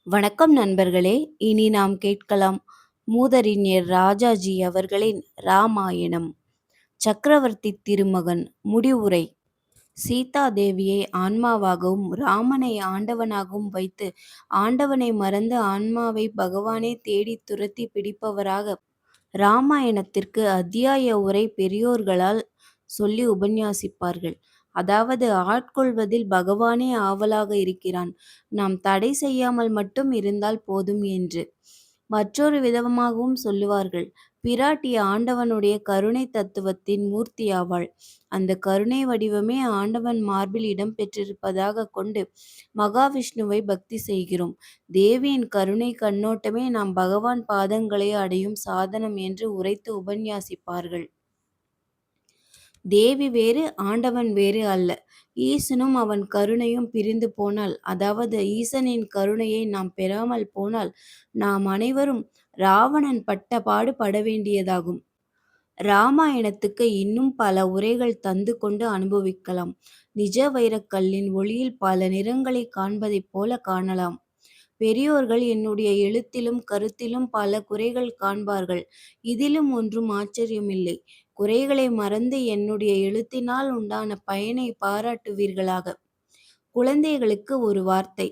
வணக்கம் நண்பர்களே! இனி நாம் கேட்கலாம் மூதறிஞர் ராஜாஜி அவர்களின் ராமாயணம். சக்கரவர்த்தி திருமகன் முடிவுரை. சீதா தேவியை ஆன்மாவாகவும் ராமனை ஆண்டவனாகவும் வைத்து ஆண்டவனை மறந்து ஆன்மாவை பகவானே தேடித் துரத்தி பிடிப்பவராக ராமாயணத்திற்கு அத்தியாய உரை பெரியோர்களால் சொல்லி உபன்யாசிப்பார்கள். அதாவது ஆட்கொள்வதில் பகவானே ஆவலாக இருக்கிறான், நாம் தடை செய்யாமல் மட்டும் இருந்தால் போதும் என்று. மற்றொரு விதமாகவும் சொல்லுவார்கள். பிராட்டி ஆண்டவனுடைய கருணை தத்துவத்தின் மூர்த்தியாவாள். அந்த கருணை வடிவமே ஆண்டவன் மார்பில் இடம் பெற்றிருப்பதாக கொண்டு மகாவிஷ்ணுவை பக்தி செய்கிறோம். தேவியின் கருணை கண்ணோட்டமே நாம் பகவான் பாதங்களை அடையும் சாதனம் என்று உரைத்து உபன்யாசிப்பார்கள். தேவி வேறு ஆண்டவன் வேறு அல்ல. ஈசனும் அவன் கருணையும் பிரிந்து போனால், அதாவது ஈசனின் கருணையை நாம் பெறாமல் போனால், நாம் அனைவரும் ராவணன் பட்ட பாடு பட வேண்டியதாகும். ராமாயணத்துக்கு இன்னும் பல உரைகள் தந்து கொண்டு அனுபவிக்கலாம். நிஜ வைரக்கல்லின் ஒளியில் பல நிறங்களை காண்பதைப் போல காணலாம். பெரியோர்கள் என்னுடைய எழுத்திலும் கருத்திலும் பல குறைகள் காண்பார்கள். இதிலும் ஒன்றும் ஆச்சரியமில்லை. குறைகளை மறந்து என்னுடைய எழுத்தினால் உண்டான பயனை பாராட்டுவீர்களாக. குழந்தைகளுக்கு ஒரு வார்த்தை.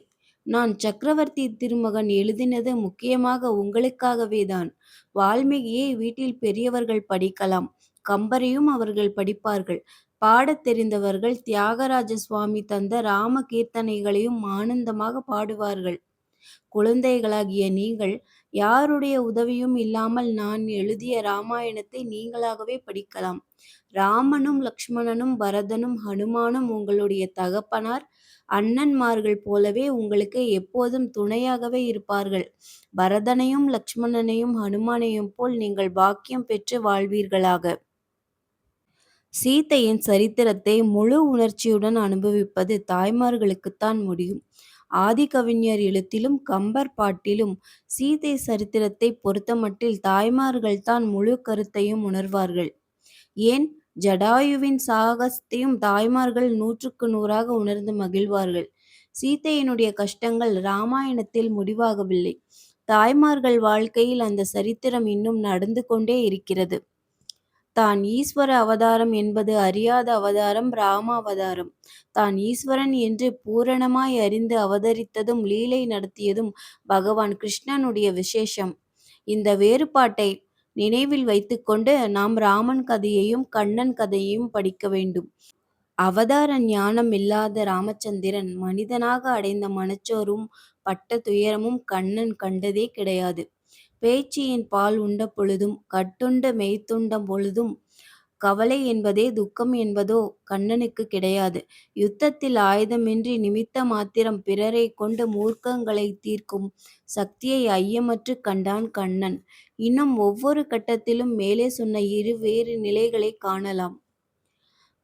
நான் சக்கரவர்த்தி திருமகன் எழுதினது முக்கியமாக உங்களுக்காகவே தான். வால்மீகியை வீட்டில் பெரியவர்கள் படிக்கலாம். கம்பரையும் அவர்கள் படிப்பார்கள். பாடத் தெரிந்தவர்கள் தியாகராஜ சுவாமி தந்த ராம கீர்த்தனைகளையும் ஆனந்தமாக பாடுவார்கள். குழந்தைகளாகிய நீங்கள் யாருடைய உதவியும் இல்லாமல் நான் எழுதிய ராமாயணத்தை நீங்களாகவே படிக்கலாம். ராமனும் லக்ஷ்மணனும் பரதனும் ஹனுமானும் உங்களுடைய தகப்பனார் அண்ணன்மார்கள் போலவே உங்களுக்கு எப்போதும் துணையாகவே இருப்பார்கள். பரதனையும் லக்ஷ்மணனையும் ஹனுமானையும் போல் நீங்கள் பாக்கியம் பெற்று வாழ்வீர்களாக. சீதையின் சரித்திரத்தை முழு உணர்ச்சியுடன் அனுபவிப்பது தாய்மார்களுக்குத்தான் முடியும். ஆதிகவிஞர் எழுத்திலும் கம்பர் பாட்டிலும் சீதை சரித்திரத்தை பொறுத்தமட்டில் தாய்மார்கள்தான் முழு கருத்தையும் உணர்வார்கள். ஏன், ஜடாயுவின் சாகசத்தையும் தாய்மார்கள் 100க்கு 100ஆக உணர்ந்து மகிழ்வார்கள். சீதையினுடைய கஷ்டங்கள் இராமாயணத்தில் முடிவாகவில்லை. தாய்மார்கள் வாழ்க்கையில் அந்த சரித்திரம் இன்னும் நடந்து கொண்டே இருக்கிறது. தான் ஈஸ்வர அவதாரம் என்பது அறியாத அவதாரம் ராமாவதாரம். தான் ஈஸ்வரன் என்று பூரணமாய் அறிந்து அவதரித்ததும் லீலை நடத்தியதும் பகவான் கிருஷ்ணனுடைய விசேஷம். இந்த வேறுபாட்டை நினைவில் வைத்துக்கொண்டு நாம் ராமன் கதையையும் கண்ணன் கதையையும் படிக்க வேண்டும். அவதார ஞானம் இல்லாத ராமச்சந்திரன் மனிதனாக அடைந்த மனச்சோர்வும் பட்ட துயரமும் கண்ணன் கண்டதே கிடையாது. பேச்சியின் பால் உண்ட பொழுதும் கட்டுண்ட மெய்த்துண்ட பொழுதும் கவலை என்பதே துக்கம் என்பதோ கண்ணனுக்கு கிடையாது. யுத்தத்தில் ஆயுதமின்றி நிமித்த மாத்திரம் பிறரை கொண்டு மூர்க்கங்களை தீர்க்கும் சக்தியை ஐயமற்று கண்டான் கண்ணன். இன்னும் ஒவ்வொரு கட்டத்திலும் மேலே சொன்ன இரு வேறு நிலைகளை காணலாம்.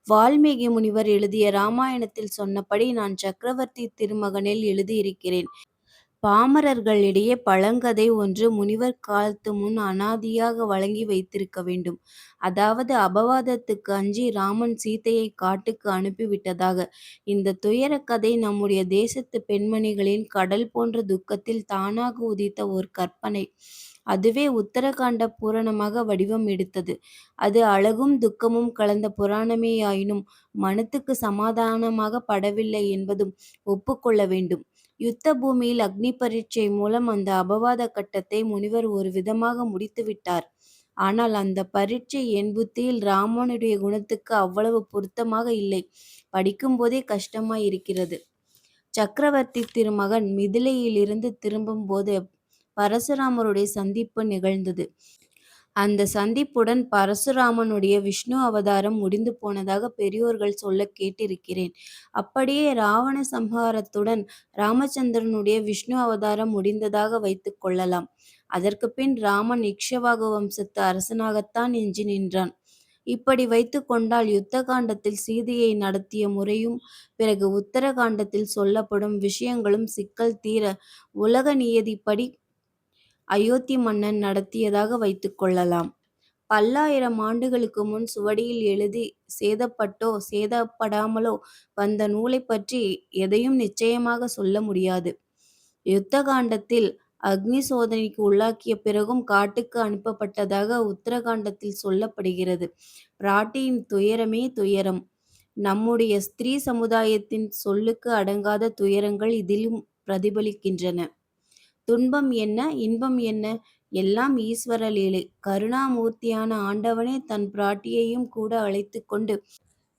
வால்மீகி முனிவர் எழுதிய ராமாயணத்தில் சொன்னபடி நான் சக்கரவர்த்தி திருமகனில் எழுதியிருக்கிறேன். பாமரர்களிடையே பழங்கதை ஒன்று முனிவர் காலத்து முன் அனாதியாக வழங்கி வைத்திருக்க வேண்டும். அதாவது அபவாதத்துக்கு அஞ்சி ராமன் சீதையை காட்டுக்கு அனுப்பிவிட்டதாக. இந்த துயரக் கதை நம்முடைய தேசத்து பெண்மணிகளின் கடல் போன்ற துக்கத்தில் தானாக உதித்த ஒரு கற்பனை. அதுவே உத்தரகாண்ட பூரணமாக வடிவம் எடுத்தது. அது அழகும் துக்கமும் கலந்த புராணமேயாயினும் மனத்துக்கு சமாதானமாக படவில்லை என்பதும் ஒப்புக்கொள்ள வேண்டும். யுத்த பூமியில் அக்னி பரீட்சை மூலம் அந்த அபவாத கட்டத்தை முனிவர் ஒரு விதமாக முடித்துவிட்டார். ஆனால் அந்த பரீட்சை என் புத்தியில் ராமனுடைய குணத்துக்கு அவ்வளவு பொருத்தமாக இல்லை. படிக்கும்போதே கஷ்டமாய் இருக்கிறது. சக்கரவர்த்தி திருமகன் மிதிலையிலிருந்து திரும்பும்போது பரசுராமருடைய சந்திப்பு நிகழ்ந்தது. அந்த சந்திப்புடன் பரசுராமனுடைய விஷ்ணு அவதாரம் முடிந்து போனதாக பெரியோர்கள் சொல்ல கேட்டிருக்கிறேன். அப்படியே ராவண சம்ஹாரத்துடன் ராமச்சந்திரனுடைய விஷ்ணு அவதாரம் முடிந்ததாக வைத்துக் கொள்ளலாம். அதற்கு பின் ராமன் இக்ஷவாகு வம்சத்து அரசனாகத்தான் எஞ்சி நின்றான். இப்படி வைத்து கொண்டால் யுத்த காண்டத்தில் சீதையை நடத்திய முறையும் பிறகு உத்தர காண்டத்தில் சொல்லப்படும் விஷயங்களும் சிக்கல் தீர உலக நியதிப்படி அயோத்தி மன்னன் நடத்தியதாக வைத்துக் கொள்ளலாம். பல்லாயிரம் ஆண்டுகளுக்கு முன் சுவடியில் எழுதி சேதப்பட்டோ சேதப்படாமலோ வந்த நூலை பற்றி எதையும் நிச்சயமாக சொல்ல முடியாது. யுத்த காண்டத்தில் அக்னி சோதனைக்கு உள்ளாக்கிய பிறகும் காட்டுக்கு அனுப்பப்பட்டதாக உத்தரகாண்டத்தில் சொல்லப்படுகிறது. பிராட்டியின் துயரமே துயரம். நம்முடைய ஸ்திரீ சமுதாயத்தின் சொல்லுக்கு அடங்காத துயரங்கள் இதிலும் பிரதிபலிக்கின்றன. துன்பம் என்ன, இன்பம் என்ன, எல்லாம் ஈஸ்வர லீலை. கருணாமூர்த்தியான ஆண்டவனே தன் பிராட்டியையும் கூட அழைத்து கொண்டு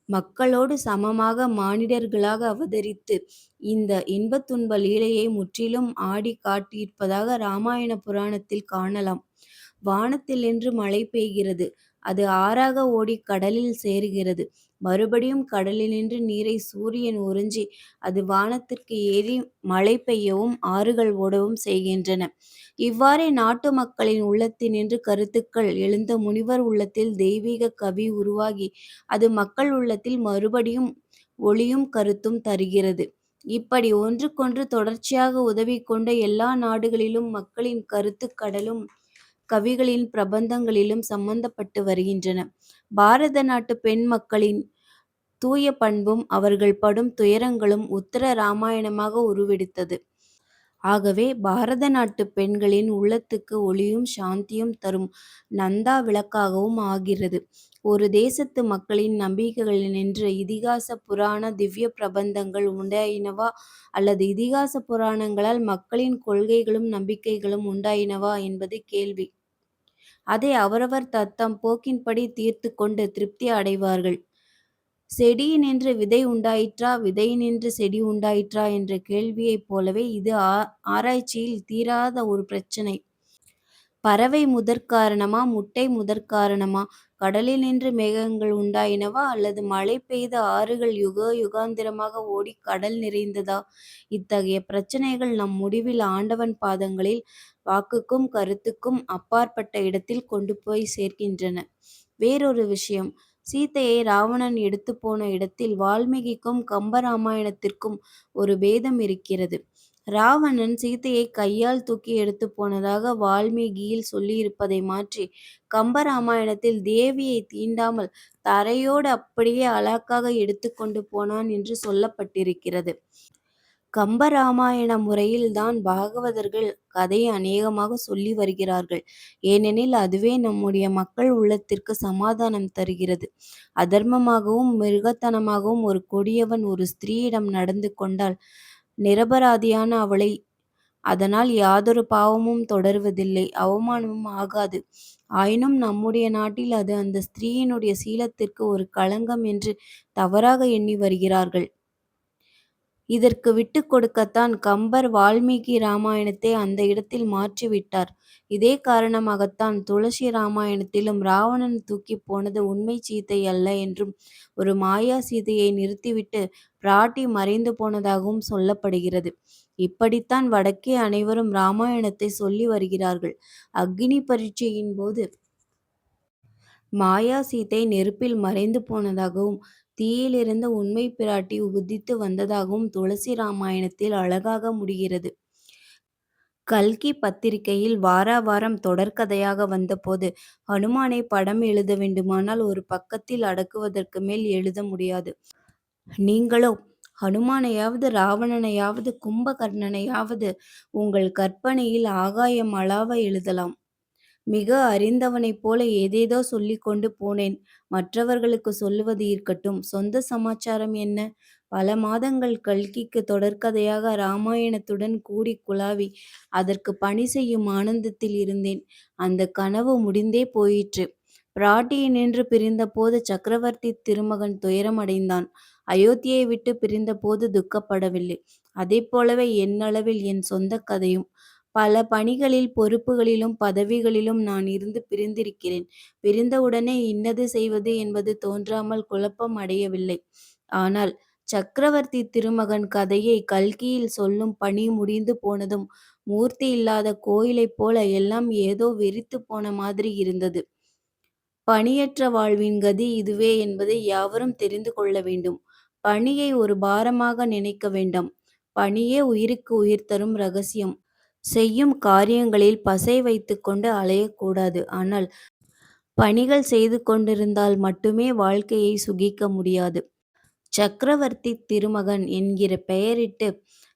மக்களோடு சமமாக மானிடர்களாக அவதரித்து இந்த இன்பத் துன்ப லீலையை முற்றிலும் ஆடி காட்டியிருப்பதாக இராமாயண புராணத்தில் காணலாம். வானத்தினின்று மழை பெய்கிறது. அது ஆறாக ஓடி கடலில் சேருகிறது. மறுபடியும் கடலினின்று நீரை சூரியன் உறிஞ்சி அது வானத்திற்கு ஏறி மழை பெய்யவும் ஆறுகள் ஓடவும் செய்கின்றன. இவ்வாறே நாட்டு மக்களின் உள்ளத்தினின்று கருத்துக்கள் எழுந்த முனிவர் உள்ளத்தில் தெய்வீக கவி உருவாகி அது மக்கள் உள்ளத்தில் மறுபடியும் ஒளியும் கருத்தும் தருகிறது. இப்படி ஒன்றுக்கொன்று தொடர்ச்சியாக உதவி கொண்ட எல்லா நாடுகளிலும் மக்களின் கருத்துக் கடலும் கவிகளின் பிரபந்தங்களிலும் சம்பந்தப்பட்டு வருகின்றன. பாரத நாட்டு பெண் மக்களின் தூய பண்பும் அவர்கள் படும் துயரங்களும் உத்தர இராமாயணமாக உருவெடுத்தது. ஆகவே பாரத நாட்டு பெண்களின் உள்ளத்துக்கு ஒளியும் சாந்தியும் தரும் நந்தா விளக்காகவும் ஆகிறது. ஒரு தேசத்து மக்களின் நம்பிக்கைகளினின்று இதிகாச புராண திவ்ய பிரபந்தங்கள் உண்டாயினவா அல்லது இதிகாச புராணங்களால் மக்களின் கொள்கைகளும் நம்பிக்கைகளும் உண்டாயினவா என்பது கேள்வி. அதை அவரவர் தத்தம் போக்கின்படி தீர்த்து கொண்டு திருப்தி அடைவார்கள். செடியினின்று விதை உண்டாயிற்றா, விதையினின்று செடி உண்டாயிற்றா என்ற கேள்வியைப் போலவே இது ஆராய்ச்சியில் தீராத ஒரு பிரச்சினை. பறவை முதற்காரணமா, முட்டை முதற்காரணமா, கடலினின்று மேகங்கள் உண்டாயினவா அல்லது மழை பெய்த ஆறுகள் யுக யுகாந்திரமாக ஓடி கடல் நிறைந்ததா? இத்தகைய பிரச்சினைகள் நம் முடிவில் ஆண்டவன் பாதங்களில் வாக்குக்கும் கருத்துக்கும் அப்பாற்பட்ட இடத்தில் கொண்டு போய் சேர்க்கின்றன. வேறொரு விஷயம். சீதையை ராவணன் எடுத்து போன இடத்தில் வால்மீகிக்கும் கம்பராமாயணத்திற்கும் ஒரு பேதம் இருக்கிறது. ராவணன் சீதையை கையால் தூக்கி எடுத்து போனதாக வால்மீகியில் சொல்லியிருப்பதை மாற்றி கம்பராமாயணத்தில் தேவியை தீண்டாமல் தரையோடு அப்படியே அலாக்காக எடுத்து கொண்டு போனான் என்று சொல்லப்பட்டிருக்கிறது. கம்பராமாயண முறையில் தான் பாகவதர்கள் கதையை அநேகமாக சொல்லி வருகிறார்கள். ஏனெனில் அதுவே நம்முடைய மக்கள் உள்ளத்திற்கு சமாதானம் தருகிறது. அதர்மமாகவும் மிருகத்தனமாகவும் ஒரு கொடியவன் ஒரு ஸ்திரீயிடம் நடந்து கொண்டால் நிரபராதியான அவளை அதனால் யாதொரு பாவமும் தொடருவதில்லை, அவமானமும் ஆகாது. ஆயினும் நம்முடைய நாட்டில் அது அந்த ஸ்திரீயினுடைய சீலத்திற்கு ஒரு களங்கம் என்று தவறாக எண்ணி வருகிறார்கள். இதற்கு விட்டு கொடுக்கத்தான் கம்பர் வால்மீகி இராமாயணத்தை அந்த இடத்தில் மாற்றிவிட்டார். இதே காரணமாகத்தான் துளசி இராமாயணத்திலும் ராவணன் தூக்கி போனது உண்மை சீதை அல்ல என்றும் ஒரு மாயா சீதையை நிறுத்திவிட்டு பிராட்டி மறைந்து போனதாகவும் சொல்லப்படுகிறது. இப்படித்தான் வடக்கே அனைவரும் இராமாயணத்தை சொல்லி வருகிறார்கள். அக்னி பரீட்சையின் போது மாயா சீதை நெருப்பில் மறைந்து போனதாகவும் தீயிலிருந்த உண்மை பிராட்டி உதித்து வந்ததாகவும் துளசி இராமாயணத்தில் அழகாக முடிகிறது. கல்கி பத்திரிகையில் வாராவாரம் தொடர்கதையாக வந்தபோது ஹனுமானை படம் எழுத வேண்டுமானால் ஒரு பக்கத்தில் அடக்குவதற்கு மேல் எழுத முடியாது. நீங்களோ ஹனுமானையாவது ராவணனையாவது கும்பகர்ணனையாவது உங்கள் கற்பனையில் ஆகாயம் அளாவ எழுதலாம். மிக அறிந்தவனைப் போல ஏதேதோ சொல்லிக் கொண்டு போனேன். மற்றவர்களுக்கு சொல்லுவது இருக்கட்டும். சொந்த சமாச்சாரம் என்ன? பல மாதங்கள் கல்கிக்கு தொடர்கதையாக இராமாயணத்துடன் கூடி குழாவி அதற்கு பணி செய்யும் ஆனந்தத்தில் இருந்தேன். அந்த கனவு முடிந்தே போயிற்று. பிராட்டியினின்று பிரிந்தபோது சக்கரவர்த்தி திருமகன் துயரமடைந்தான். அயோத்தியை விட்டு பிரிந்தபோது துக்கப்படவில்லை. அதைப்போலவே என்னளவில் என் சொந்த கதையும். பல பணிகளில் பொறுப்புகளிலும் பதவிகளிலும் நான் இருந்து பிரிந்திருக்கிறேன். பிரிந்தவுடனே இன்னது செய்வது என்பது தோன்றாமல் குழப்பம் அடையவில்லை. ஆனால் சக்கரவர்த்தி திருமகன் கதையை கல்கியில் சொல்லும் பணி முடிந்து போனதும் மூர்த்தி இல்லாத கோயிலைப் போல எல்லாம் ஏதோ வெறித்து போன மாதிரி இருந்தது. பணியற்ற வாழ்வின் கதி இதுவே என்பதை யாவரும் தெரிந்து கொள்ள வேண்டும். பணியை ஒரு பாரமாக நினைக்க வேண்டாம். பணியே உயிருக்கு உயிர் தரும் ரகசியம். செய்யும் காரியங்களில் பசை வைத்து கொண்டு அலையக்கூடாது. ஆனால் பணிகள் செய்து கொண்டிருந்தால் மட்டுமே வாழ்க்கையை சுகிக்க முடியாது. சக்கரவர்த்தி திருமகன் என்கிற பெயரிட்டு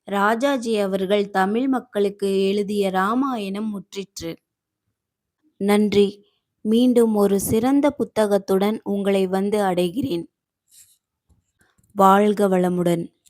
ராஜாஜி அவர்கள் தமிழ் மக்களுக்கு எழுதிய ராமாயணம் முற்றிற்று. நன்றி. மீண்டும் ஒரு சிறந்த புத்தகத்துடன் உங்களை வந்து அடைகிறேன். வாழ்க வளமுடன்.